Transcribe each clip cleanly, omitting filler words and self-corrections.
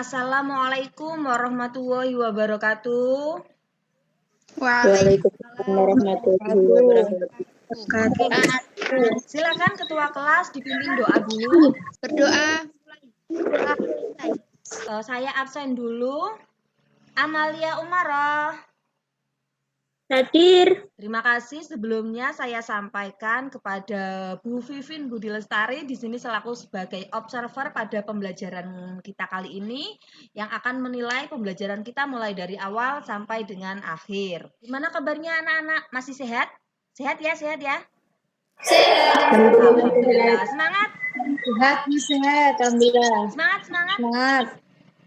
Assalamualaikum warahmatullahi wabarakatuh. Waalaikumsalam warahmatullahi wabarakatuh. Silakan ketua kelas dipimpin doa dulu. Berdoa. Saya absen dulu. Amalia Umarah. Hadir. Terima kasih. Sebelumnya saya sampaikan kepada Bu Vivin Budi Lestari di sini selaku sebagai observer pada pembelajaran kita kali ini yang akan menilai pembelajaran kita mulai dari awal sampai dengan akhir. Gimana kabarnya anak-anak? Masih sehat? Sehat ya, sehat ya? Sehat. Alhamdulillah. Semangat. Sehat. Alhamdulillah.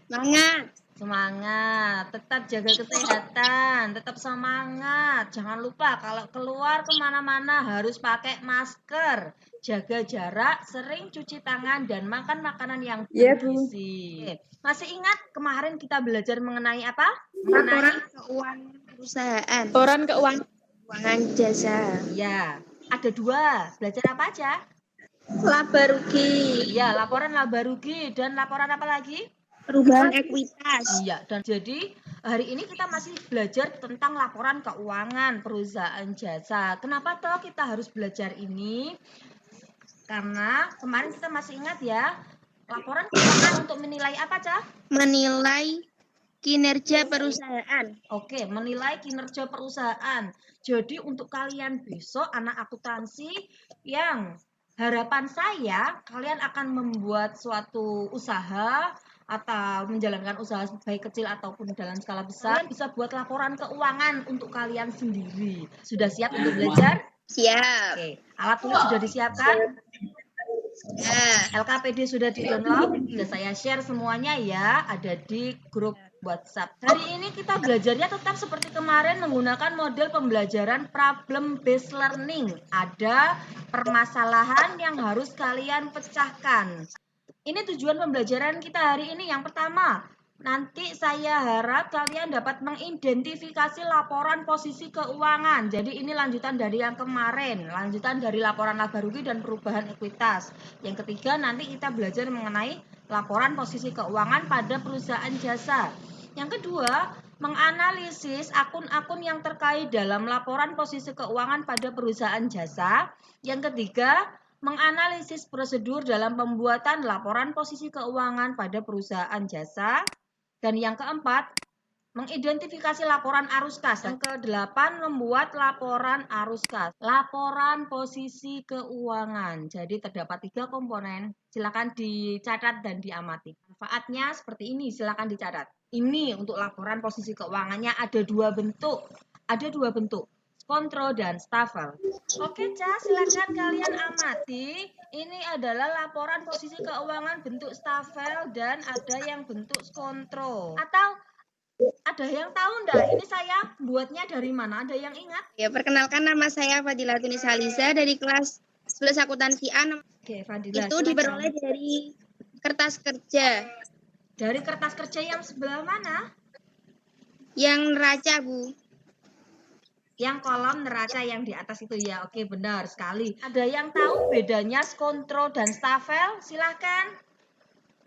Semangat. Semangat, tetap jaga kesehatan, tetap semangat. Jangan lupa kalau keluar kemana-mana harus pakai masker, jaga jarak, sering cuci tangan, dan makan makanan yang bergizi. Masih ingat kemarin kita belajar mengenai apa? Laporan keuangan perusahaan. Laporan keuangan jasa. Ya, ada dua. Belajar apa aja? Laba rugi. Ya, laporan laba rugi dan laporan apa lagi? Perubahan ekuitas. Iya, dan jadi hari ini kita masih belajar tentang laporan keuangan perusahaan jasa. Kenapa toh kita harus belajar ini? Karena kemarin kita masih ingat ya, laporan keuangan untuk menilai apa, Cah? Menilai kinerja perusahaan. Oke, menilai kinerja perusahaan. Jadi untuk kalian besok anak akuntansi yang harapan saya kalian akan membuat suatu usaha atau menjalankan usaha baik kecil ataupun dalam skala besar, kalian bisa buat laporan keuangan untuk kalian sendiri. Sudah siap untuk belajar? Siap. Oke, alat tulis sudah disiapkan? Ya. LKPD sudah di-download? Sudah saya share semuanya ya, ada di grup WhatsApp. Hari ini kita belajarnya tetap seperti kemarin menggunakan model pembelajaran problem based learning. Ada permasalahan yang harus kalian pecahkan. Ini tujuan pembelajaran kita hari ini. Yang pertama, nanti saya harap kalian dapat mengidentifikasi laporan posisi keuangan. Jadi ini lanjutan dari yang kemarin, lanjutan dari laporan laba rugi dan perubahan ekuitas. Yang ketiga, nanti kita belajar mengenai laporan posisi keuangan pada perusahaan jasa. Yang kedua, menganalisis akun-akun yang terkait dalam laporan posisi keuangan pada perusahaan jasa. Yang ketiga, menganalisis prosedur dalam pembuatan laporan posisi keuangan pada perusahaan jasa. Dan yang keempat, mengidentifikasi laporan arus kas. Yang kedelapan, membuat laporan arus kas. Laporan posisi keuangan. Jadi terdapat 3 komponen. Silakan dicatat dan diamati. Manfaatnya seperti ini, silakan dicatat. Ini untuk laporan posisi keuangannya ada 2 bentuk. Ada 2 bentuk. Kontrol dan stafel. Oke, Ca, silakan kalian amati. Ini adalah laporan posisi keuangan bentuk stafel dan ada yang bentuk kontrol. Atau ada yang tahu enggak? Ini saya buatnya dari mana? Ada yang ingat? Ya, perkenalkan nama saya Fadila Tunisa Liza dari kelas 11 akuntansi A. Oke, Fadila. Itu diperoleh dari kertas kerja. Dari kertas kerja yang sebelah mana? Yang neraca, Bu. Yang kolom neraca yang di atas itu ya. Oke, benar sekali. Ada yang tahu bedanya kontrol dan stafel? Silakan.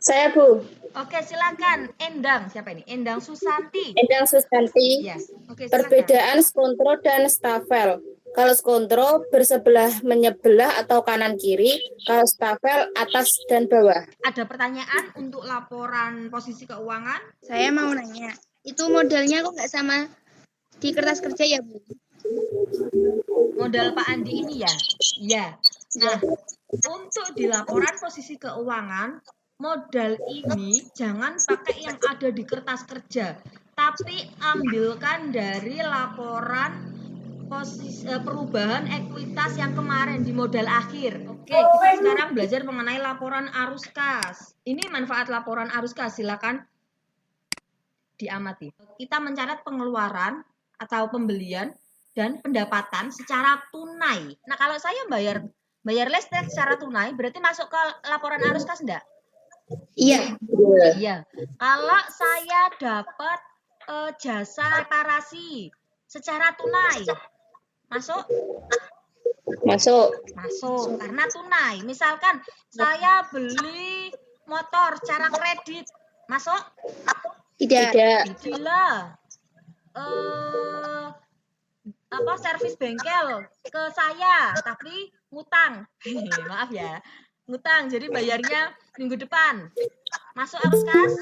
Saya, Bu. Oke, silakan. Endang, siapa ini? Endang Susanti. Endang Susanti. Ya. Oke, silakan. Perbedaan skontro dan stafel. Kalau skontro bersebelah menyebelah atau kanan kiri, kalau stafel atas dan bawah. Ada pertanyaan untuk laporan posisi keuangan? Saya mau nanya, itu modelnya kok nggak sama di kertas kerja ya, Bu? Modal Pak Andi ini ya? Iya. Nah, untuk di laporan posisi keuangan, modal ini jangan pakai yang ada di kertas kerja, tapi ambilkan dari laporan posisi perubahan ekuitas yang kemarin di modal akhir. Oke, kita sekarang belajar mengenai laporan arus kas. Ini manfaat laporan arus kas, silakan diamati. Kita mencatat pengeluaran atau pembelian dan pendapatan secara tunai. Nah, kalau saya bayar listrik secara tunai, berarti masuk ke laporan arus kas enggak? Iya. Iya. Kalau saya dapat jasa reparasi secara tunai, masuk? Masuk. Masuk, karena tunai. Misalkan saya beli motor secara kredit, Masuk? Tidak. Tidak. Gila. Servis bengkel ke saya, tapi ngutang. Maaf ya, ngutang. Jadi bayarnya minggu depan. Masuk arus kas?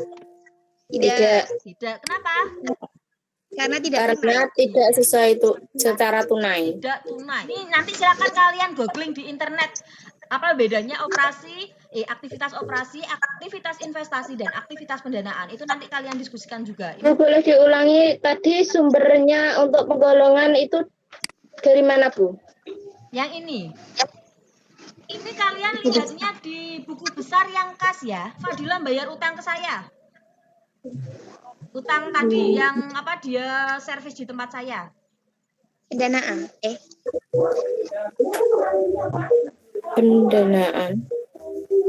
Tidak. Tidak. Kenapa? Karena tidak Karena tunai. tidak sesuai itu secara tunai. Tidak tunai. Ini nanti silakan kalian googling di internet. Apa bedanya aktivitas operasi, aktivitas investasi, dan aktivitas pendanaan. Itu nanti kalian diskusikan juga. Bu, boleh diulangi tadi sumbernya untuk penggolongan itu dari mana, Bu? Yang ini. Ini kalian lihatnya di buku besar yang kas ya. Fadila bayar utang ke saya. Utang tadi yang dia servis di tempat saya. Pendanaan. Pendanaan.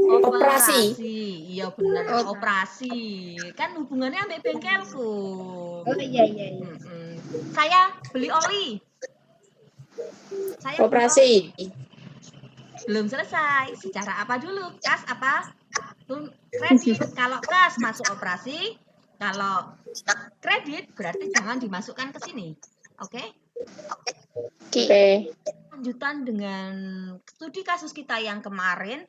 Operasi. Iya benar, operasi. Kan hubungannya sama bengkelku. Oh iya. Saya beli oli. Operasi. Belum selesai. Secara apa dulu? Kas apa? Kredit. Kalau kas masuk operasi, kalau kredit berarti jangan dimasukkan ke sini. Oke? Oke. Lanjutan dengan studi kasus kita yang kemarin,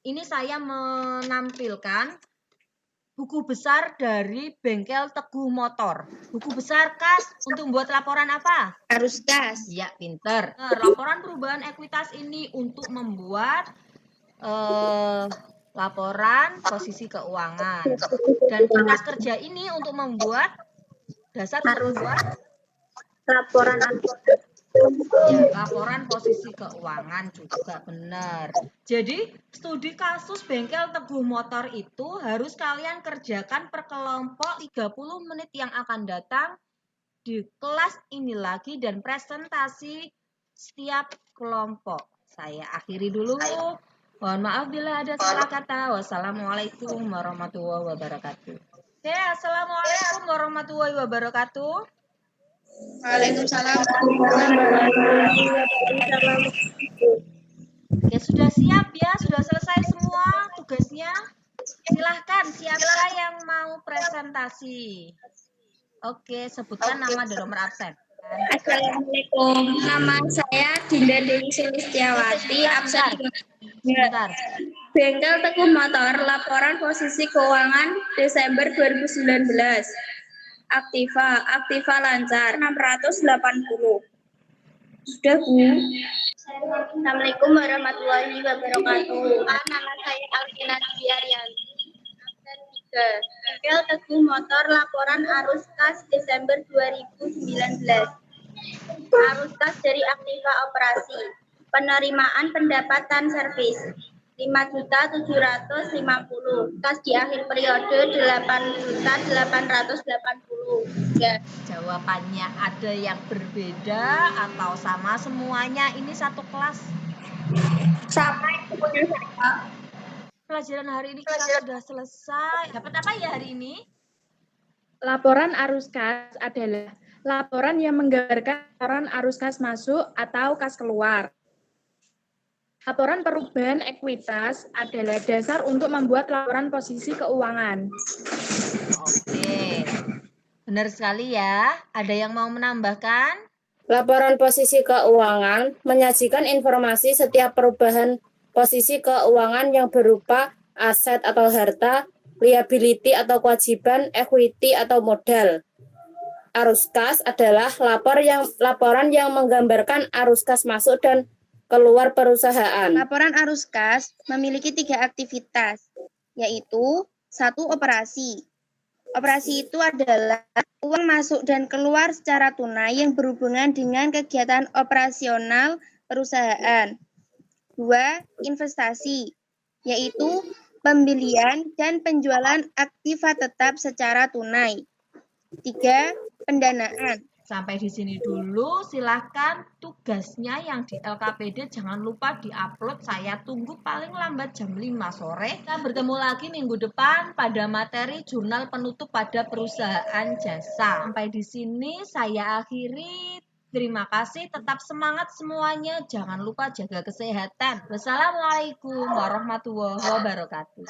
ini saya menampilkan buku besar dari bengkel Teguh Motor. Buku besar kas untuk membuat laporan apa? Arus kas. Ya, pinter. Laporan perubahan ekuitas ini untuk membuat laporan posisi keuangan. Dan kertas kerja ini untuk membuat dasar membuat Laporan ya, laporan posisi keuangan juga benar. Jadi, studi kasus bengkel Teguh Motor itu harus kalian kerjakan per kelompok 30 menit yang akan datang di kelas ini lagi dan presentasi setiap kelompok. Saya akhiri dulu. Mohon maaf bila ada salah kata. Wassalamualaikum warahmatullahi wabarakatuh. Oke, assalamualaikum warahmatullahi wabarakatuh. Waalaikumsalam. Oke, sudah siap ya? Sudah selesai semua tugasnya? Silahkan, siapa yang mau presentasi? Oke, sebutkan nama dan nomor absen. Assalamualaikum. Nama saya Dinda Dewi Sulistiawati, absen. Sebentar. Bengkel Teguh Motor, laporan posisi keuangan Desember 2019. Aktiva lancar 680. Sudah, Bu. Assalamualaikum warahmatullahi wabarakatuh. Nama saya Alvina Diaryanti. Bengkel Teguh Motor, laporan arus kas Desember 2019. Arus kas dari Aktiva operasi. Penerimaan pendapatan servis 5.750. Kas di akhir periode 8.880. Ya. Jawabannya ada yang berbeda atau sama semuanya? Ini satu kelas. Sama itu punya saya. Pelajaran hari ini kita sudah selesai. Dapat apa ya hari ini? Laporan arus kas adalah laporan yang menggambarkan laporan arus kas masuk atau kas keluar. Laporan perubahan ekuitas adalah dasar untuk membuat laporan posisi keuangan. Oke. Benar sekali ya. Ada yang mau menambahkan? Laporan posisi keuangan menyajikan informasi setiap perubahan posisi keuangan yang berupa aset atau harta, liability atau kewajiban, equity atau modal. Arus kas adalah laporan yang menggambarkan arus kas masuk dan keluar perusahaan. Laporan arus kas memiliki 3 aktivitas, yaitu 1. Operasi. Operasi itu adalah uang masuk dan keluar secara tunai yang berhubungan dengan kegiatan operasional perusahaan. 2. Investasi, yaitu pembelian dan penjualan aktiva tetap secara tunai. 3. Pendanaan. Sampai di sini dulu, silahkan tugasnya yang di LKPD jangan lupa diupload. Saya tunggu paling lambat jam 5 sore. Kita bertemu lagi minggu depan pada materi jurnal penutup pada perusahaan jasa. Sampai di sini saya akhiri. Terima kasih, tetap semangat semuanya. Jangan lupa jaga kesehatan. Wassalamualaikum warahmatullahi wabarakatuh.